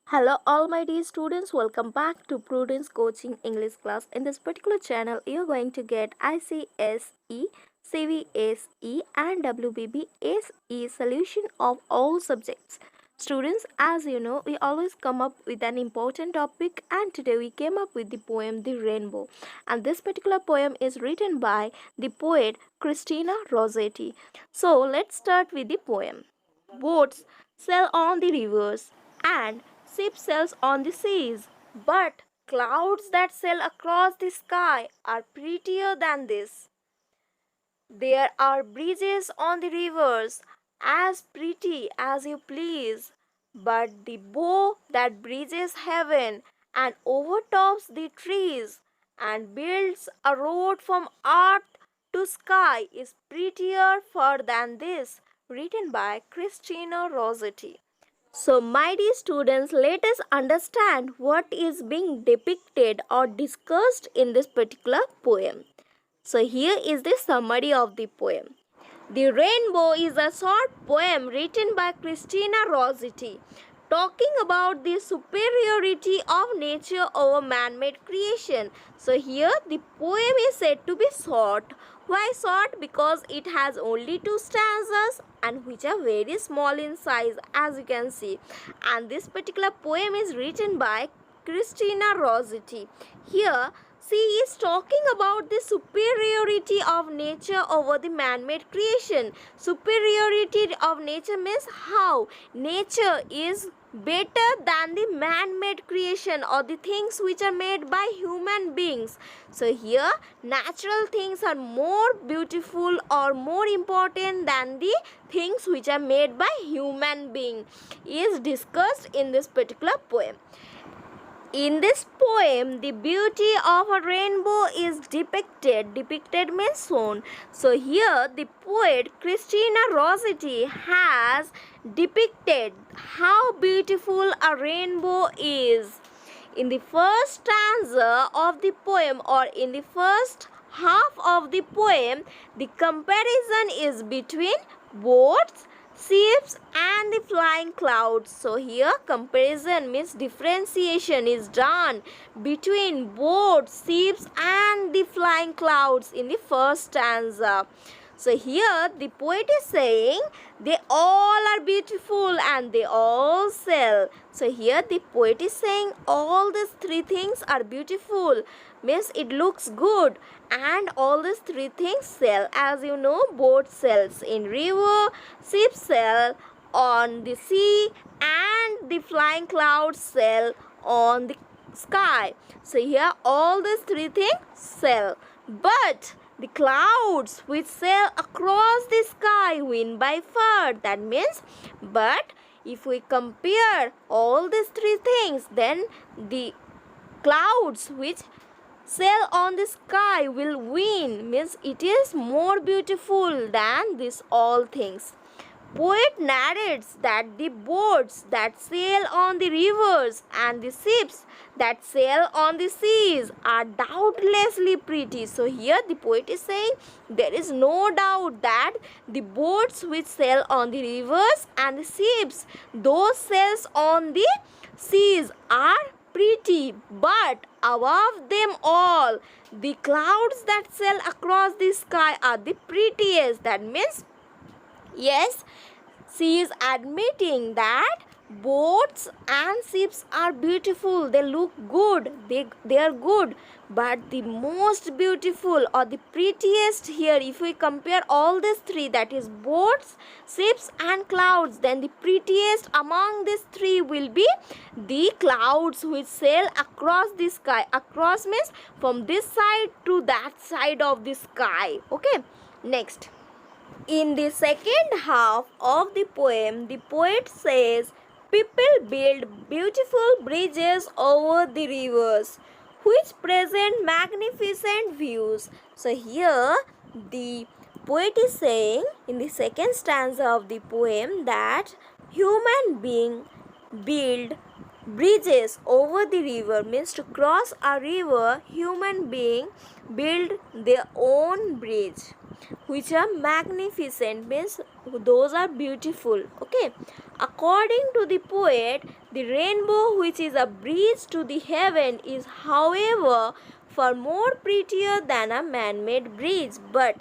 Hello all my dear students, welcome back to Prudence Coaching English class. In this particular channel, you're going to get ICSE, CBSE and WBBSE solution of all subjects. Students, as you know, we always come up with an important topic and today we came up with the poem The Rainbow. And this particular poem is written by the poet Christina Rossetti. So let's start with the poem. Boats sail on the rivers and ship sails on the seas. But clouds that sail across the sky are prettier than this. There are bridges on the rivers, as pretty as you please. But the bow that bridges heaven and overtops the trees and builds a road from earth to sky is prettier far than this. Written by Christina Rossetti. So, my dear students, let us understand what is being depicted or discussed in this particular poem. So, here is the summary of the poem. The Rainbow is a short poem written by Christina Rossetti talking about the superiority of nature over man-made creation. So here the poem is said to be short. Why short? Because it has only 2 stanzas and which are very small in size, as you can see. And this particular poem is written by Christina Rossetti. Here she is talking about the superiority of nature over the man-made creation. Superiority of nature means how nature is better than the man-made creation or the things which are made by human beings. So here natural things are more beautiful or more important than the things which are made by human being is discussed in this particular poem. In this poem, the beauty of a rainbow is depicted. Depicted means shown. So here the poet Christina Rossetti has depicted how beautiful a rainbow is. In the first stanza of the poem or in the first half of the poem, the comparison is between boats, ships and the flying clouds. So here comparison means differentiation is done between boats, ships and the flying clouds in the first stanza. So here the poet is saying they all are beautiful and they all sail. So here the poet is saying all these 3 things are beautiful, means it looks good, and all these 3 things sail. As you know, boat sails in river, ship sail on the sea and the flying clouds sail on the sky. So here all these 3 things sail. But the clouds which sail across the sky win by far. That means, but if we compare all these 3 things, then the clouds which sail on the sky will win, means it is more beautiful than these all things. Poet narrates that the boats that sail on the rivers and the ships that sail on the seas are doubtlessly pretty. So here the poet is saying there is no doubt that the boats which sail on the rivers and the ships, those sails on the seas are pretty, but above them all, the clouds that sail across the sky are the prettiest. That means, yes, she is admitting that boats and ships are beautiful, they look good, they are good, but the most beautiful or the prettiest here, if we compare all these 3, that is boats, ships and clouds, then the prettiest among these 3 will be the clouds which sail across the sky. Across means from this side to that side of the sky. Okay, next. In the second half of the poem, the poet says, people build beautiful bridges over the rivers, which present magnificent views. So here the poet is saying in the second stanza of the poem that human beings build bridges over the river, means to cross a river, human beings build their own bridge, which are magnificent, means those are beautiful. Okay, according to the poet, The rainbow, which is a bridge to the heaven, is however far more prettier than a man-made bridge. But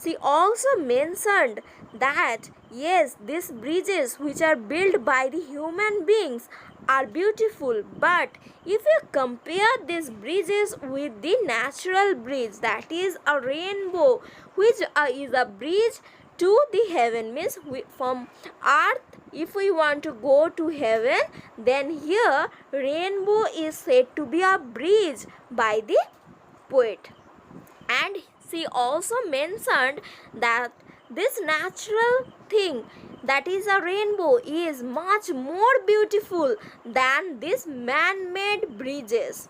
she also mentioned that yes, these bridges which are built by the human beings are beautiful, but if you compare these bridges with the natural bridge, that is a rainbow, which is a bridge to the heaven, means from earth if we want to go to heaven, then here rainbow is said to be a bridge by the poet. And she also mentioned that this natural thing, that is a rainbow, is much more beautiful than these man-made bridges.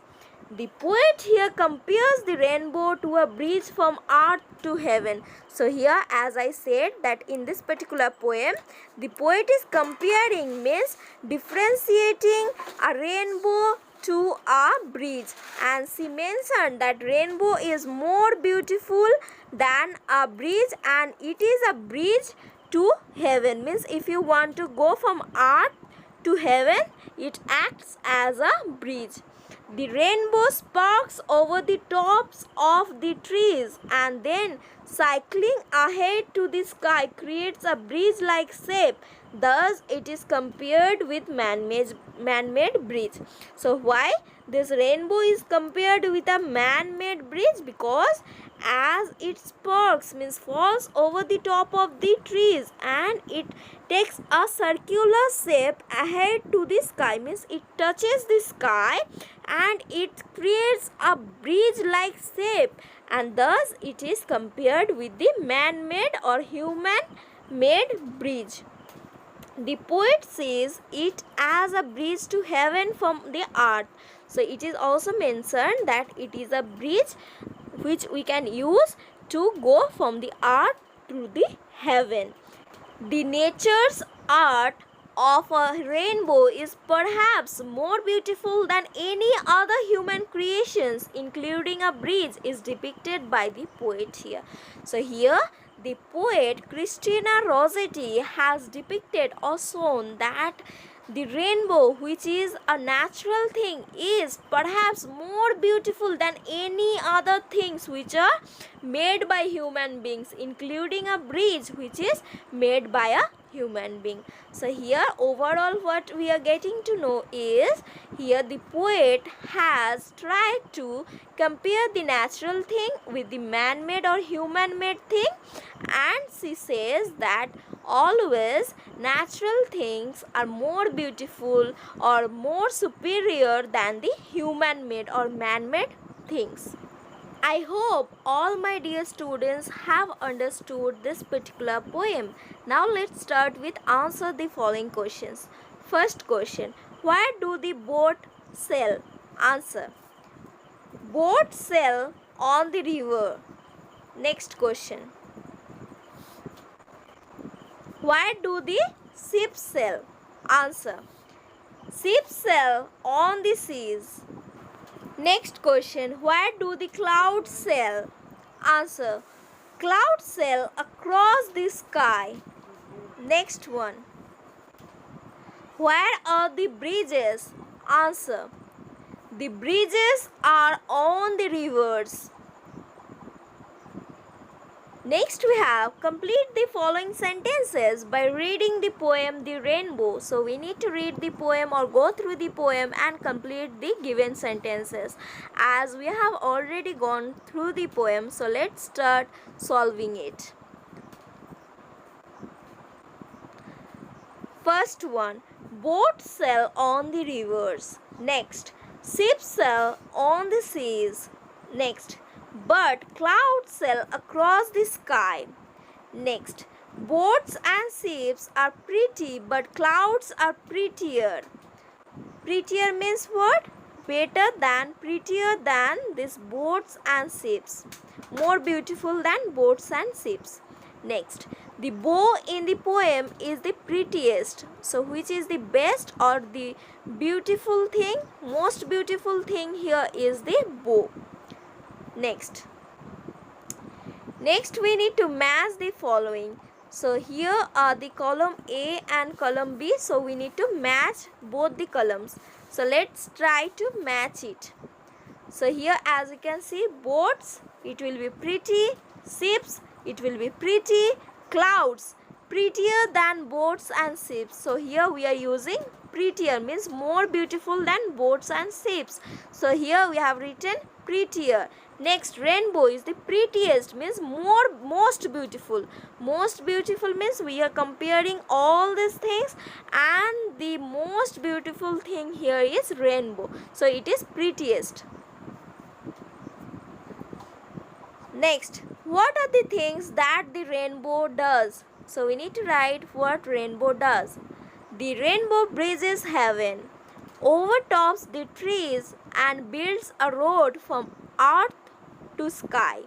The poet here compares the rainbow to a bridge from earth to heaven. So here, as I said, that in this particular poem, the poet is comparing, means differentiating a rainbow to a bridge, and she mentioned that rainbow is more beautiful than a bridge, and it is a bridge to heaven, means if you want to go from earth to heaven, it acts as a bridge. The rainbow sparks over the tops of the trees and then cycling ahead to the sky creates a bridge-like shape. Thus, it is compared with man-made bridge. So, why this rainbow is compared with a man-made bridge? Because as it sparks, means falls over the top of the trees and it takes a circular shape ahead to the sky, means it touches the sky and it creates a bridge-like shape, and thus it is compared with the man-made or human-made bridge. The poet sees it as a bridge to heaven from the earth. So it is also mentioned that it is a bridge which we can use to go from the earth to the heaven. The nature's art of a rainbow is perhaps more beautiful than any other human creations, including a bridge, is depicted by the poet here. So here the poet Christina Rossetti has depicted or shown that the rainbow, which is a natural thing, is perhaps more beautiful than any other things which are made by human beings, including a bridge which is made by a human being. So here overall what we are getting to know is, here the poet has tried to compare the natural thing with the man-made or human-made thing, and she says that always natural things are more beautiful or more superior than the human-made or man-made things. I hope all my dear students have understood this particular poem. Now let's start with answer the following questions. First question, where do the boat sail? Answer, boat sail on the river. Next question, where do the ships sail? Answer, ships sail on the seas. Next question, where do the clouds sail? Answer, clouds sail across the sky. Next one, where are the bridges? Answer, the bridges are on the rivers. Next we have complete the following sentences by reading the poem The Rainbow. So we need to read the poem or go through the poem and complete the given sentences. As we have already gone through the poem, so let's start solving it. First one, boats sail on the rivers. Next, ships sail on the seas. Next, but clouds sail across the sky. Next, boats and ships are pretty, but clouds are prettier. Prettier means what? Better than, prettier than these boats and ships. More beautiful than boats and ships. Next, the bow in the poem is the prettiest. So which is the best or the beautiful thing? Most beautiful thing here is the bow. Next we need to match the following. So here are the column A and column B. So we need to match both the columns. So let's try to match it. So here as you can see, boats, it will be pretty, ships, it will be pretty, clouds, prettier than boats and ships. So here we are using prettier, means more beautiful than boats and ships. So here we have written prettier. Next, rainbow is the prettiest, means most beautiful. Most beautiful means we are comparing all these things, and the most beautiful thing here is rainbow. So it is prettiest. Next, what are the things that the rainbow does? So we need to write what rainbow does. The rainbow bridges heaven, overtops the trees, and builds a road from earth to sky.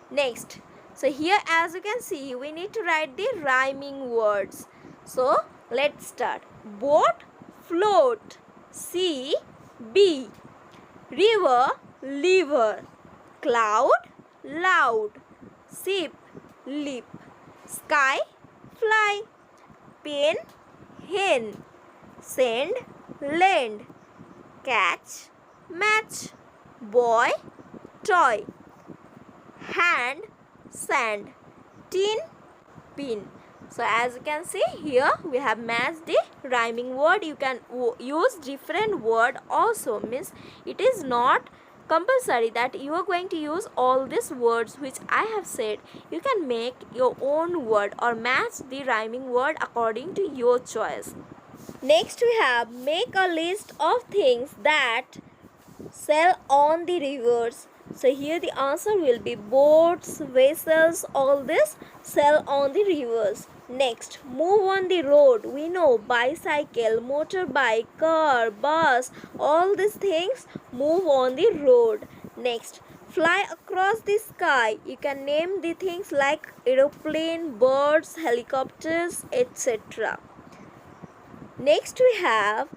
Next, so here as you can see, we need to write the rhyming words. So let's start. Boat, float, sea, bee, river, liver, cloud, loud, ship, lip, sky, fly, pen, hen, send, lend, catch, match, boy, toy, hand, sand, tin, pin. So as you can see here, we have matched the rhyming word. You can use different word also, means it is not compulsory that you are going to use all these words which I have said. You can make your own word or match the rhyming word according to your choice. Next we have make a list of things that sail on the rivers. So here the answer will be boats, vessels, all this sail on the rivers. Next, move on the road. We know bicycle, motorbike, car, bus, all these things move on the road. Next, fly across the sky. You can name the things like aeroplane, birds, helicopters, etc. Next we have,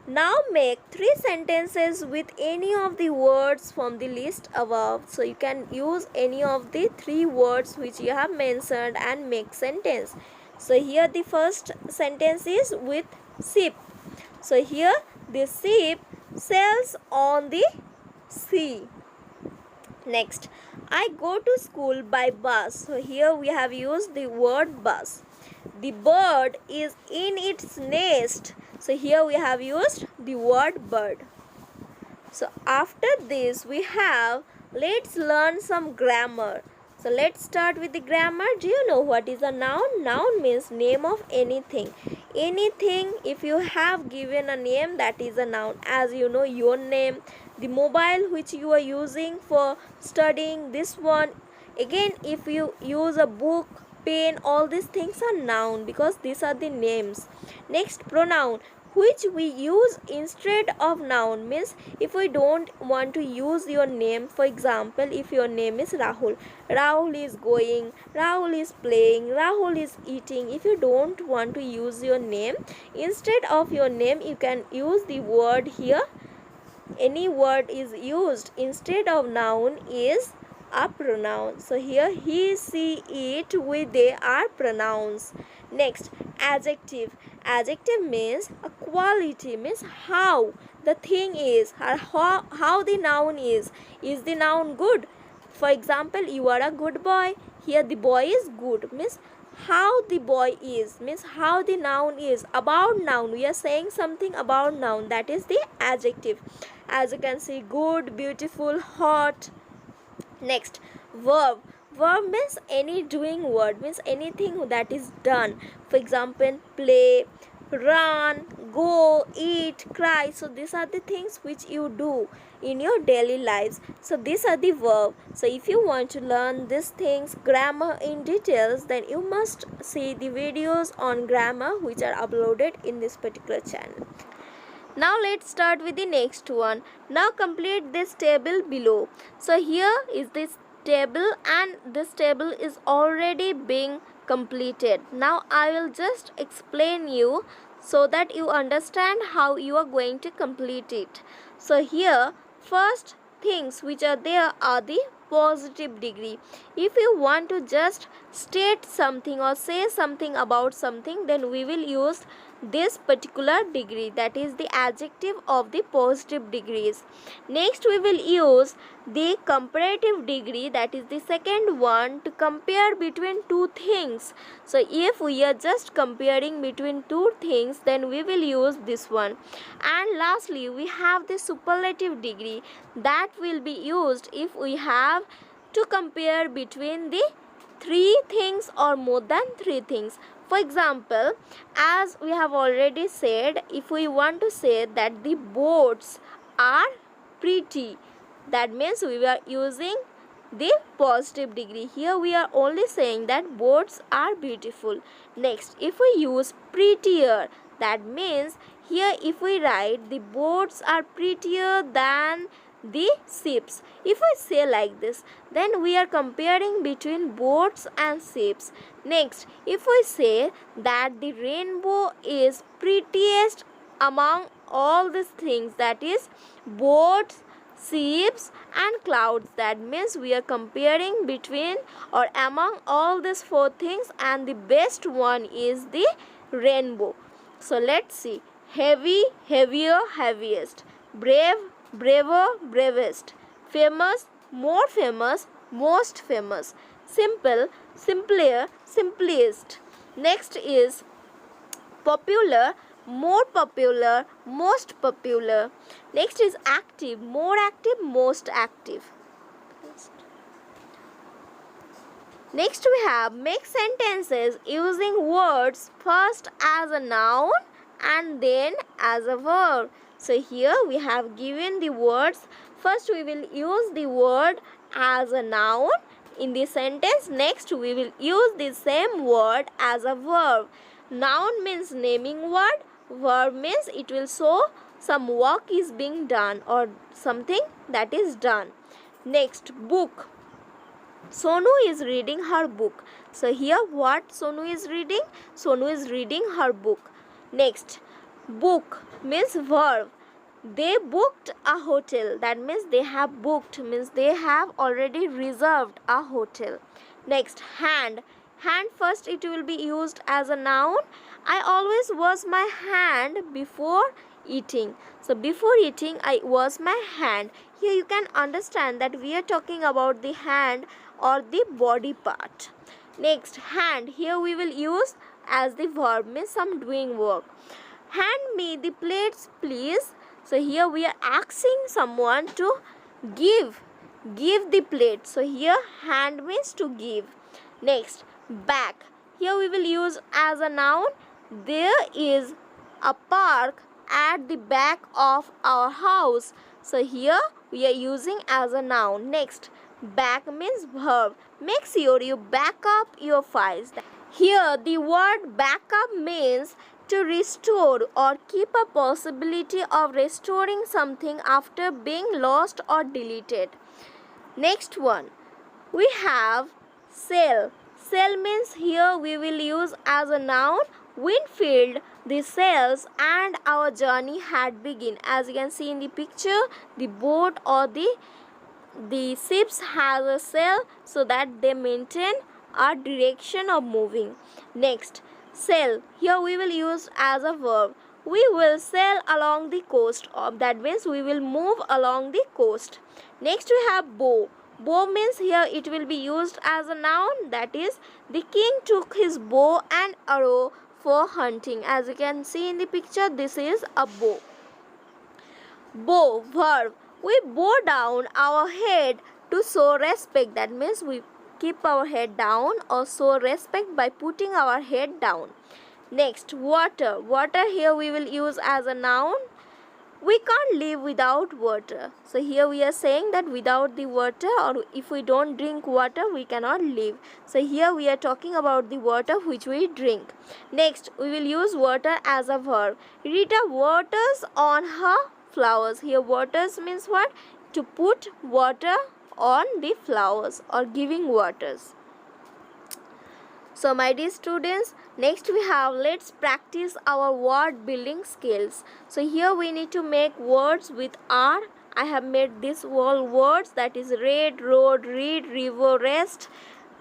now make 3 sentences with any of the words from the list above. So you can use any of the 3 words which you have mentioned and make sentence. So here the first sentence is with ship. So here the ship sails on the sea. Next, I go to school by bus. So here we have used the word bus. The bird is in its nest. So here we have used the word bird. So after this we have, let's learn some grammar. So let's start with the grammar. Do you know what is a noun? Noun means name of anything. Anything, if you have given a name, that is a noun. As you know, your name, the mobile which you are using for studying, this one. Again, if you use a book, pen, all these things are noun because these are the names. Next, pronoun, which we use instead of noun, means if we don't want to use your name. For example, if your name is Rahul, Rahul is going, Rahul is playing, Rahul is eating. If you don't want to use your name, instead of your name you can use the word here. Any word is used instead of noun is a pronoun. So here he, she, it, we, they are pronouns. Next, adjective. Adjective means a quality, means how the thing is, or how the noun is. Is the noun good? For example, you are a good boy. Here the boy is good, means how the boy is, means how the noun is. About noun, we are saying something about noun, that is the adjective. As you can see, good, beautiful, hot. Next, verb. Verb means any doing word, means anything that is done. For example, play, run, go, eat, cry. So these are the things which you do in your daily lives. So these are the verb. So if you want to learn these things, grammar in details, then you must see the videos on grammar which are uploaded in this particular channel. Now let's start with the next one. Now complete this table below. So here is this table, and this table is already being completed. Now I will just explain you so that you understand how you are going to complete it. So here, first things which are there are the positive degree. If you want to just state something or say something about something, then we will use this particular degree, that is the adjective of the positive degrees. Next we will use the comparative degree, that is the second one, to compare between two things. So if we are just comparing between two things, then we will use this one. And lastly we have the superlative degree, that will be used if we have to compare between the three things or more than three things. For example, as we have already said, if we want to say that the boats are pretty, that means we are using the positive degree. Here we are only saying that boats are beautiful. Next, if we use prettier, that means here if we write the boats are prettier than the ships, if we say like this, then we are comparing between boats and ships. Next, if we say that the rainbow is prettiest among all these things, that is boats, ships and clouds, that means we are comparing between or among all these four things, and the best one is the rainbow. So let's see. Heavy, heavier, heaviest. Brave, braver, bravest. Famous, more famous, most famous. Simple, simpler, simplest. Next is popular, more popular, most popular. Next is active, more active, most active. Next we have make sentences using words first as a noun and then as a verb. So here we have given the words. First we will use the word as a noun in the sentence. Next we will use the same word as a verb. Noun means naming word. Verb means it will show some work is being done or something that is done. Next, book. Sonu is reading her book. So here what Sonu is reading? Sonu is reading her book. Next, book means verb. They booked a hotel. That means they have booked, means they have already reserved a hotel. Next, hand. Hand first it will be used as a noun. I always wash my hand before eating. So before eating I wash my hand. Here you can understand that we are talking about the hand or the body part. Next, hand. Here we will use as the verb, means some doing work. Hand me the plates please. So here we are asking someone to give the plate. So here hand means to give. Next, back. Here we will use as a noun. There is a park at the back of our house. So here we are using as a noun. Next, back means verb. Make sure you back up your files. Here the word backup means to restore or keep a possibility of restoring something after being lost or deleted. Next one, we have sail. Sail means here we will use as a noun. Wind filled the sails and our journey had begun. As you can see in the picture, the boat or the ships has a sail so that they maintain a direction of moving. Next, sail. Here we will use as a verb. We will sail along the coast. That means we will move along the coast. Next we have bow. Bow means here it will be used as a noun. That is, the king took his bow and arrow for hunting. As you can see in the picture, this is a bow. Bow, verb. We bow down our head to show respect. That means we keep our head down or show respect by putting our head down. Next, water. Water here we will use as a noun. We can't live without water. So here we are saying that without the water, or if we don't drink water, we cannot live. So here we are talking about the water which we drink. Next, we will use water as a verb. Rita waters on her flowers. Here waters means what? To put water on the flowers or giving waters. So my dear students, next we have, let's practice our word building skills. So here we need to make words with R I have made this all words, that is red, road, read, river, rest,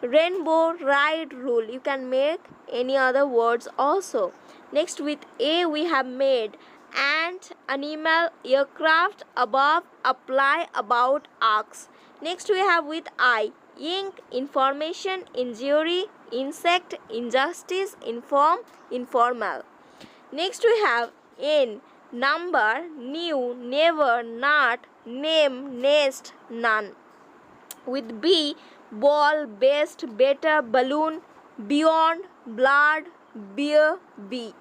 rainbow, ride, rule. You can make any other words also. Next with A we have made ant, animal, aircraft, above, apply, about, ask. Next we have with I ink, information, injury, insect, injustice, inform, informal. Next we have N, number, new, never, not, name, nest, none. With B, ball, best, better, balloon, beyond, blood, beer, bee.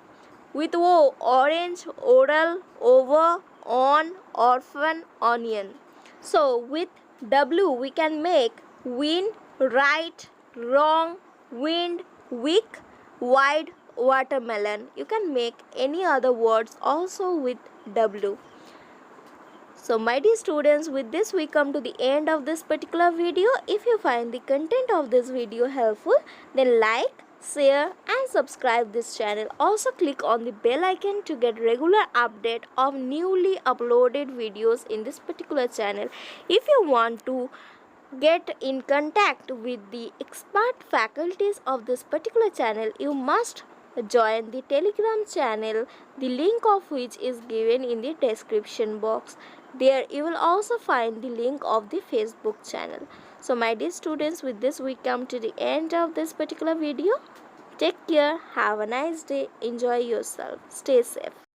With O, orange, oral, over, on, orphan, onion. So with W we can make win, right, wrong, wind, weak, wide, watermelon. You can make any other words also with W. So my dear students, with this we come to the end of this particular video. If you find the content of this video helpful, then like, share and subscribe this channel. Also click on the bell icon to get regular update of newly uploaded videos in this particular channel. If you want to get in contact with the expert faculties of this particular channel, you must join the Telegram channel, the link of which is given in the description box. There you will also find the link of the Facebook channel. So my dear students, with this we come to the end of this particular video. Take care, have a nice day, enjoy yourself, stay safe.